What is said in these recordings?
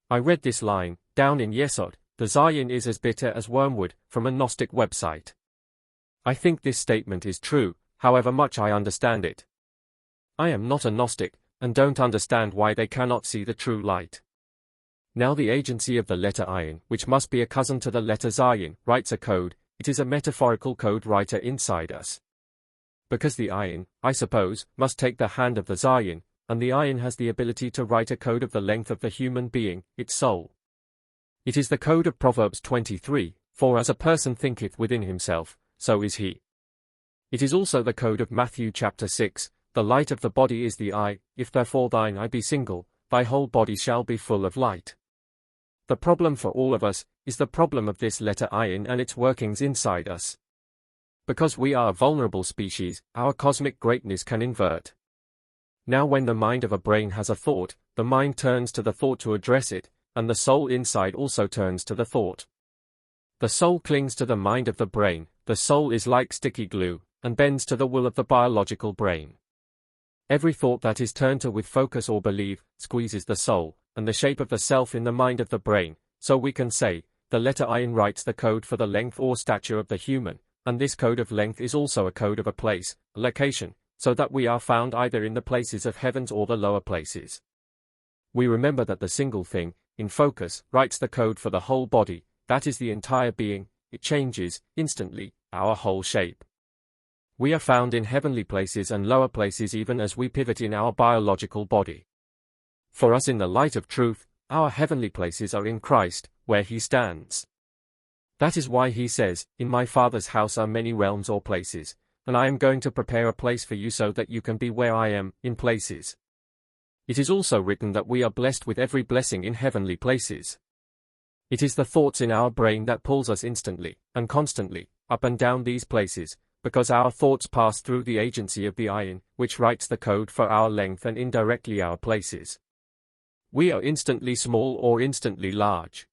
I read this line, down in Yesod, the Zayin is as bitter as wormwood, from a Gnostic website. I think this statement is true, however much I understand it. I am not a Gnostic, and don't understand why they cannot see the true light. Now the agency of the letter Ayin, which must be a cousin to the letter Zayin, writes a code. It is a metaphorical code writer inside us. Because the Ayin, I suppose, must take the hand of the Zayin, and the Ayin has the ability to write a code of the length of the human being, its soul. It is the code of Proverbs 23, for as a person thinketh within himself, so is he. It is also the code of Matthew chapter 6, the light of the body is the eye, if therefore thine eye be single, thy whole body shall be full of light. The problem for all of us is the problem of this letter Ayin and its workings inside us. Because we are a vulnerable species, our cosmic greatness can invert. Now when the mind of a brain has a thought, the mind turns to the thought to address it, and the soul inside also turns to the thought. The soul clings to the mind of the brain, the soul is like sticky glue, and bends to the will of the biological brain. Every thought that is turned to with focus or belief, squeezes the soul, and the shape of the self in the mind of the brain, so we can say, the letter Ayin writes the code for the length or stature of the human, and this code of length is also a code of a place, a location, so that we are found either in the places of heavens or the lower places. We remember that the single thing, in focus, writes the code for the whole body, that is the entire being, it changes, instantly, our whole shape. We are found in heavenly places and lower places even as we pivot in our biological body. For us in the light of truth, our heavenly places are in Christ, where he stands. That is why he says, in my Father's house are many realms or places, and I am going to prepare a place for you so that you can be where I am, in places. It is also written that we are blessed with every blessing in heavenly places. It is the thoughts in our brain that pulls us instantly, and constantly, up and down these places, because our thoughts pass through the agency of the Ayin, which writes the code for our length and indirectly our places. We are instantly small or instantly large.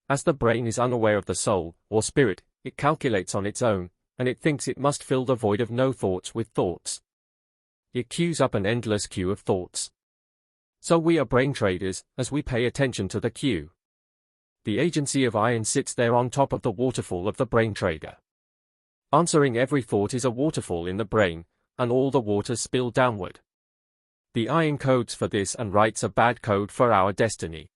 As the brain is unaware of the soul, or spirit, it calculates on its own, and it thinks it must fill the void of no thoughts with thoughts. It queues up an endless queue of thoughts. So we are brain traders, as we pay attention to the queue. The agency of Ayin sits there on top of the waterfall of the brain trader. Answering every thought is a waterfall in the brain, and all the waters spill downward. The Ayin codes for this and writes a bad code for our destiny.